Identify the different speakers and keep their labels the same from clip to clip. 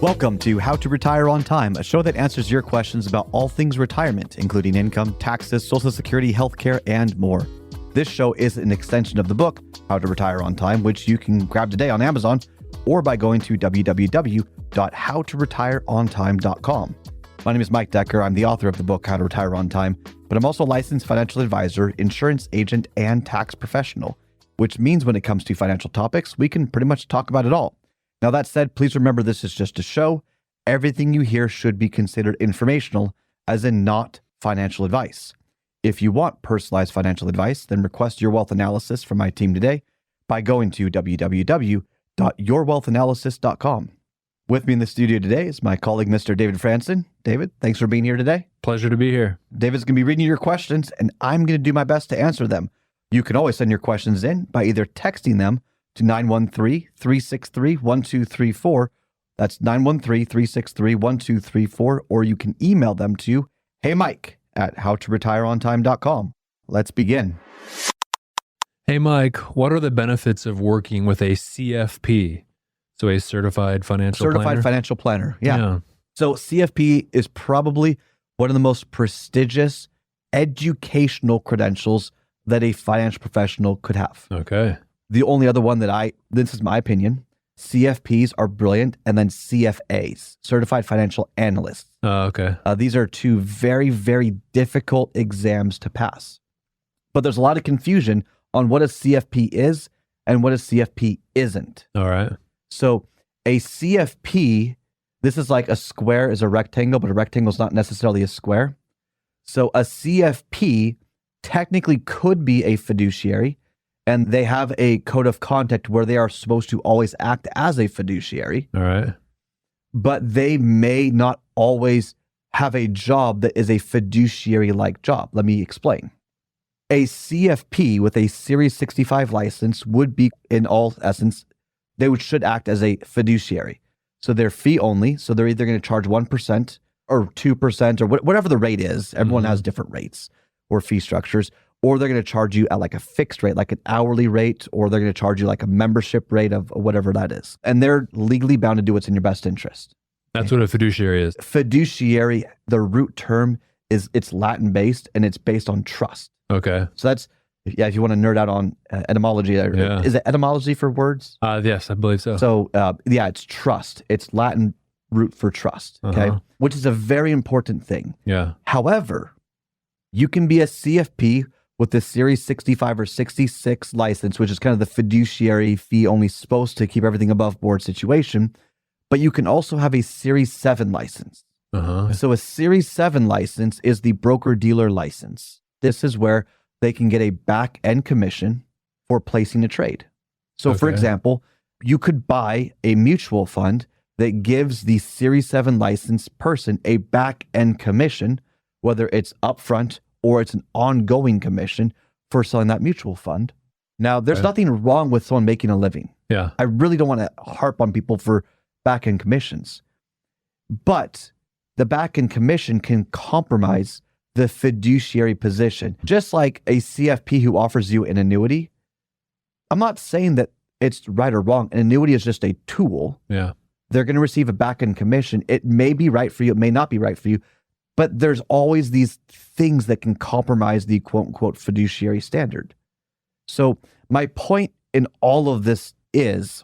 Speaker 1: Welcome to How to Retire on Time, a show that answers your questions about all things retirement, including income, taxes, Social Security, healthcare, and more. This show is an extension of the book, How to Retire on Time, which you can grab today on Amazon or by going to www.howtoretireontime.com. My name is Mike Decker. I'm the author of the book, How to Retire on Time, but I'm also a licensed financial advisor, insurance agent, and tax professional, which means when it comes to financial topics, we can pretty much talk about it all. Now, that said, please remember this is just a show. Everything you hear should be considered informational, as in not financial advice. If you want personalized financial advice, then request your wealth analysis from my team today by going to www.yourwealthanalysis.com. With me in the studio today is my colleague, Mr. David Franson. David, thanks for being here today.
Speaker 2: Pleasure to be here.
Speaker 1: David's going to be reading your questions, and I'm going to do my best to answer them. You can always send your questions in by either texting them to 913-363-1234. That's 913-363-1234. Or you can email them to heymike@howtoretireontime.com. Let's begin.
Speaker 2: Hey, Mike, what are the benefits of working with a CFP? So a certified financial planner?
Speaker 1: Financial planner. Yeah. So CFP is probably one of the most prestigious educational credentials that a financial professional could have.
Speaker 2: Okay.
Speaker 1: The only other one that this is my opinion, CFPs are brilliant, and then CFAs, Certified Financial Analysts.
Speaker 2: Okay.
Speaker 1: These are two very, very difficult exams to pass. But there's a lot of confusion on what a CFP is and what a CFP isn't.
Speaker 2: All right.
Speaker 1: So a CFP, this is like a square is a rectangle, but a rectangle is not necessarily a square. So a CFP technically could be a fiduciary, and they have a code of conduct where they are supposed to always act as a fiduciary.
Speaker 2: All right.
Speaker 1: But they may not always have a job that is a fiduciary-like job. Let me explain. A CFP with a Series 65 license would be, in all essence, should act as a fiduciary. So they're fee only. So they're either going to charge 1% or 2% or whatever the rate is. Everyone has different rates or fee structures. Or they're going to charge you at like a fixed rate, like an hourly rate, or they're going to charge you like a membership rate of whatever that is. And they're legally bound to do what's in your best interest.
Speaker 2: That's what a fiduciary is.
Speaker 1: Fiduciary, the root term it's Latin based and it's based on trust.
Speaker 2: Okay.
Speaker 1: So that's, if you want to nerd out on etymology, is it etymology for words?
Speaker 2: Yes, I believe so.
Speaker 1: So it's trust. It's Latin root for trust, okay? Which is a very important thing.
Speaker 2: Yeah.
Speaker 1: However, you can be a CFP with the Series 65 or 66 license, which is kind of the fiduciary fee only supposed to keep everything above board situation. But you can also have a Series 7 license. So a Series 7 license is the broker-dealer license. This is where they can get a back-end commission for placing a trade. So for example, you could buy a mutual fund that gives the Series 7 licensed person a back-end commission, whether it's upfront or it's an ongoing commission for selling that mutual fund. Now, there's nothing wrong with someone making a living.
Speaker 2: Yeah.
Speaker 1: I really don't want to harp on people for back-end commissions. But the back-end commission can compromise the fiduciary position. Just like a CFP who offers you an annuity, I'm not saying that it's right or wrong. An annuity is just a tool.
Speaker 2: Yeah.
Speaker 1: They're going to receive a back-end commission. It may be right for you. It may not be right for you. But there's always these things that can compromise the quote-unquote fiduciary standard. So my point in all of this is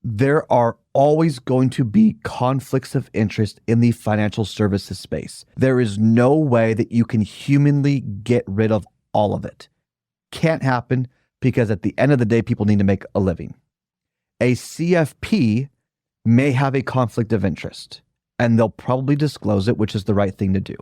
Speaker 1: there are always going to be conflicts of interest in the financial services space. There is no way that you can humanly get rid of all of it. Can't happen because at the end of the day, people need to make a living. A CFP may have a conflict of interest, and they'll probably disclose it, which is the right thing to do.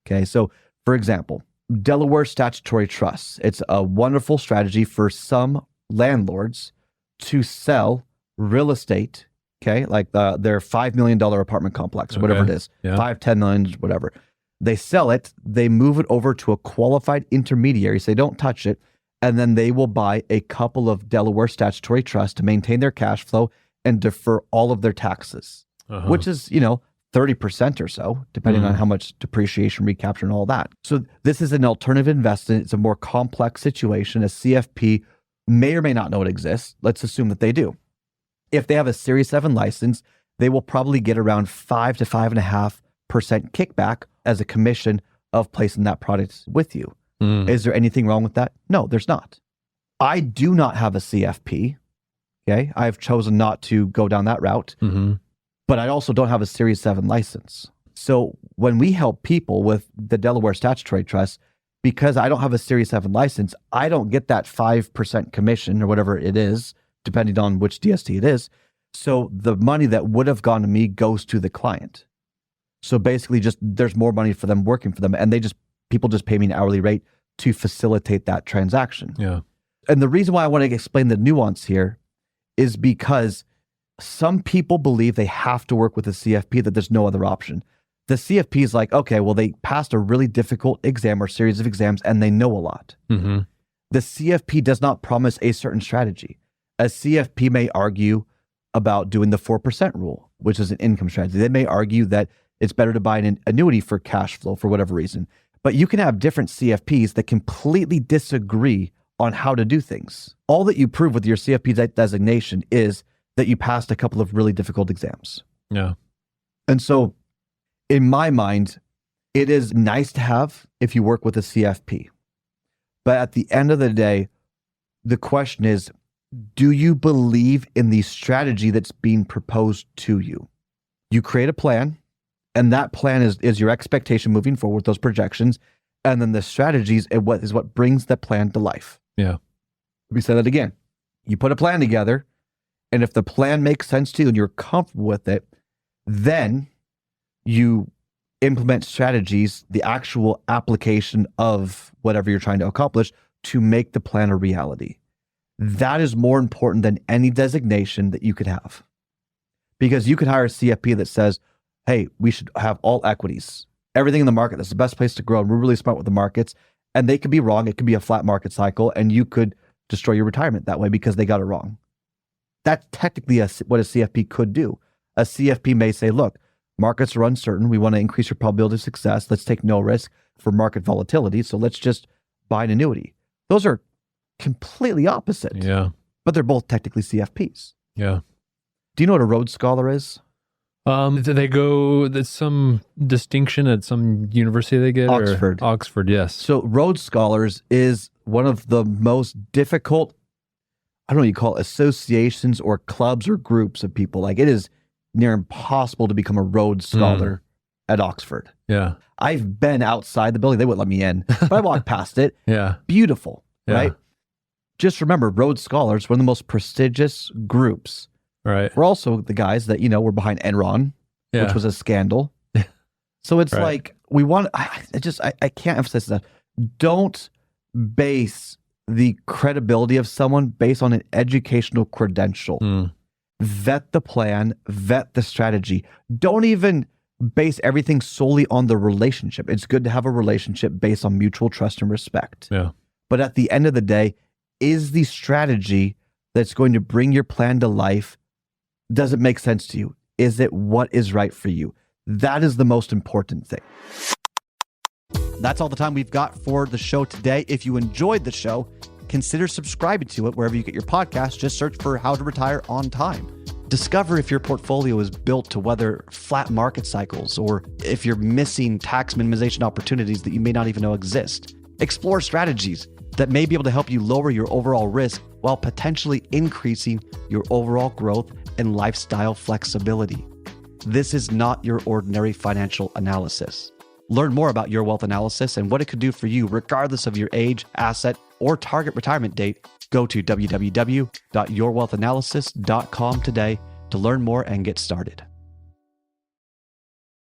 Speaker 1: Okay, so for example, Delaware statutory trusts. It's a wonderful strategy for some landlords to sell real estate, okay, like their $5 million apartment complex, whatever it is, 5-10 million, whatever. They sell it, they move it over to a qualified intermediary, so they don't touch it, and then they will buy a couple of Delaware statutory trusts to maintain their cash flow and defer all of their taxes, which is, 30% or so, depending on how much depreciation, recapture, and all that. So this is an alternative investment. It's a more complex situation. A CFP may or may not know it exists. Let's assume that they do. If they have a Series 7 license they will probably get around 5 to 5.5% kickback as a commission of placing that product with you. Is there anything wrong with that? No, there's not. I do not have a CFP. Okay. I've chosen not to go down that route, but I also don't have a Series 7 license. So when we help people with the Delaware Statutory Trust, because I don't have a Series 7 license, I don't get that 5% commission or whatever it is, depending on which DST it is. So the money that would have gone to me goes to the client. So basically just there's more money for them working for them. And people just pay me an hourly rate to facilitate that transaction.
Speaker 2: Yeah.
Speaker 1: And the reason why I want to explain the nuance here is because some people believe they have to work with a CFP, that there's no other option. The CFP is like, okay, well, they passed a really difficult exam or series of exams and they know a lot. The CFP does not promise a certain strategy. A CFP may argue about doing the 4% rule, which is an income strategy. They may argue that it's better to buy an annuity for cash flow for whatever reason. But you can have different CFPs that completely disagree on how to do things. All that you prove with your CFP designation is that you passed a couple of really difficult exams.
Speaker 2: Yeah.
Speaker 1: And so in my mind, it is nice to have if you work with a CFP. But at the end of the day, the question is, do you believe in the strategy that's being proposed to you? You create a plan, and that plan is your expectation moving forward, those projections, and then the strategies is what brings the plan to life.
Speaker 2: Yeah.
Speaker 1: Let me say that again. You put a plan together, and if the plan makes sense to you and you're comfortable with it, then you implement strategies, the actual application of whatever you're trying to accomplish to make the plan a reality. That is more important than any designation that you could have. Because you could hire a CFP that says, hey, we should have all equities. Everything in the market, that's the best place to grow. And we're really smart with the markets. And they could be wrong. It could be a flat market cycle. And you could destroy your retirement that way because they got it wrong. That's technically what a CFP could do. A CFP may say, look, markets are uncertain. We want to increase your probability of success. Let's take no risk for market volatility. So let's just buy an annuity. Those are completely opposite.
Speaker 2: Yeah.
Speaker 1: But they're both technically CFPs.
Speaker 2: Yeah.
Speaker 1: Do you know what a Rhodes Scholar is?
Speaker 2: There's some distinction at some university they get?
Speaker 1: Oxford.
Speaker 2: Oxford, yes.
Speaker 1: So Rhodes Scholars is one of the most difficult, I don't know what you call it, associations or clubs or groups of people. Like it is near impossible to become a Rhodes Scholar at Oxford.
Speaker 2: Yeah.
Speaker 1: I've been outside the building. They wouldn't let me in, but I walked past it.
Speaker 2: Yeah.
Speaker 1: Beautiful,
Speaker 2: Yeah.
Speaker 1: right? Just remember, Rhodes Scholars, one of the most prestigious groups.
Speaker 2: Right.
Speaker 1: We're also the guys that, were behind Enron, which was a scandal. So it's like, I can't emphasize that. Don't base the credibility of someone based on an educational credential. Vet the plan, vet the strategy. Don't even base everything solely on the relationship. It's good to have a relationship based on mutual trust and respect.
Speaker 2: Yeah.
Speaker 1: But at the end of the day, is the strategy that's going to bring your plan to life, does it make sense to you? Is it what is right for you? That is the most important thing. That's all the time we've got for the show today. If you enjoyed the show, consider subscribing to it wherever you get your podcast. Just search for How to Retire on Time. Discover if your portfolio is built to weather flat market cycles or if you're missing tax minimization opportunities that you may not even know exist. Explore strategies that may be able to help you lower your overall risk while potentially increasing your overall growth and lifestyle flexibility. This is not your ordinary financial analysis. Learn more about Your Wealth Analysis and what it could do for you regardless of your age, asset, or target retirement date. Go to www.yourwealthanalysis.com today to learn more and get started.